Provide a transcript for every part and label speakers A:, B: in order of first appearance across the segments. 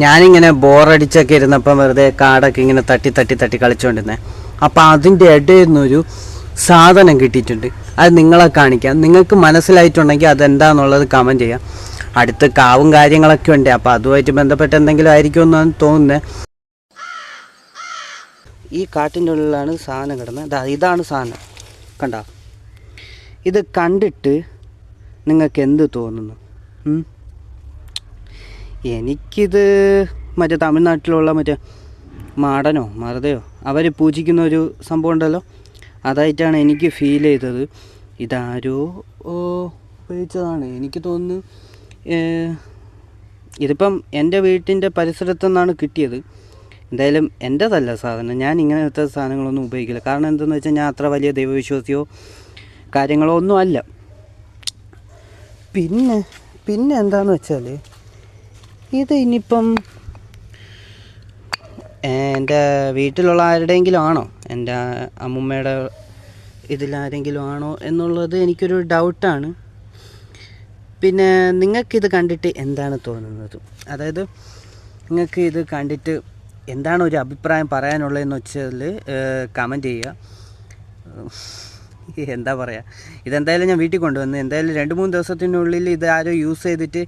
A: ഞാനിങ്ങനെ ബോറടിച്ചൊക്കെ ഇരുന്നപ്പം വെറുതെ കാടൊക്കെ ഇങ്ങനെ തട്ടി തട്ടി തട്ടി കളിച്ചുകൊണ്ടിരുന്നേ. അപ്പം അതിൻ്റെ ഇടയിൽ നിന്നൊരു സാധനം കിട്ടിയിട്ടുണ്ട്. അത് നിങ്ങളെ കാണിക്കാം. നിങ്ങൾക്ക് മനസ്സിലായിട്ടുണ്ടെങ്കിൽ അതെന്താണെന്നുള്ളത് കമൻറ്റ് ചെയ്യാം. അടുത്ത് കാവും കാര്യങ്ങളൊക്കെ ഉണ്ട്. അപ്പോൾ അതുമായിട്ട് ബന്ധപ്പെട്ട് എന്തെങ്കിലും ആയിരിക്കുമെന്നാണ് തോന്നുന്നത്. ഈ കാട്ടിൻ്റെ ഉള്ളിലാണ് സാധനം കിടന്നത്. ഇതാണ് സാധനം, കണ്ടോ? ഇത് കണ്ടിട്ട് നിങ്ങൾക്ക് എന്ത് തോന്നുന്നു? എനിക്കിത് മറ്റേ തമിഴ്നാട്ടിലുള്ള മറ്റേ മാടനോ മറുതയോ അവർ പൂജിക്കുന്ന ഒരു സംഭവം ഉണ്ടല്ലോ, അതായിട്ടാണ് എനിക്ക് ഫീൽ ചെയ്തത്. ഇതാരോ ഉപയോഗിച്ചതാണ് എനിക്ക് തോന്നുന്നു. ഇതിപ്പം എൻ്റെ വീട്ടിൻ്റെ പരിസരത്തു നിന്നാണ് കിട്ടിയത്. എന്തായാലും എൻ്റേതല്ല സാധനം. ഞാൻ ഇങ്ങനത്തെ സാധനങ്ങളൊന്നും ഉപയോഗിക്കില്ല. കാരണം എന്തെന്ന് വെച്ചാൽ ഞാൻ അത്ര വലിയ ദൈവവിശ്വാസിയോ കാര്യങ്ങളോ ഒന്നും അല്ല. പിന്നെ എന്താണെന്ന് വെച്ചാൽ ഇത് ഇനിയിപ്പം എൻ്റെ വീട്ടിലുള്ള ആരുടെയെങ്കിലും ആണോ, എൻ്റെ അമ്മുമ്മയുടെ ഇതിലാരെങ്കിലും ആണോ എന്നുള്ളത് എനിക്കൊരു ഡൗട്ടാണ്. പിന്നെ നിങ്ങൾക്കിത് കണ്ടിട്ട് എന്താണ് തോന്നുന്നത്? അതായത് നിങ്ങൾക്ക് ഇത് കണ്ടിട്ട് എന്താണ് ഒരു അഭിപ്രായം പറയാനുള്ളതെന്ന് വെച്ചാൽ കമൻറ്റ് ചെയ്യുക. എന്താ പറയുക, ഇതെന്തായാലും ഞാൻ വീട്ടിൽ കൊണ്ടുവന്നു. എന്തായാലും 2-3 ദിവസത്തിനുള്ളിൽ ഇത് ആരോ യൂസ് ചെയ്തിട്ട്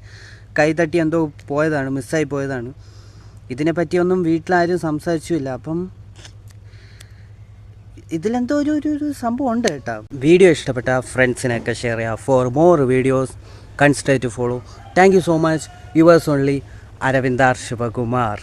A: കൈ തട്ടി എന്തോ പോയതാണ്, മിസ്സായി പോയതാണ്. ഇതിനെപ്പറ്റിയൊന്നും വീട്ടിലാരും സംസാരിച്ചില്ല. അപ്പം ഇതിലെന്തോ ഒരു സംഭവം ഉണ്ട് കേട്ടോ. വീഡിയോ ഇഷ്ടപ്പെട്ട ഫ്രണ്ട്സിനൊക്കെ ഷെയർ ചെയ്യുക. For more videos consider to follow. Thank you so much. Yours only Aravindar Shivakumar.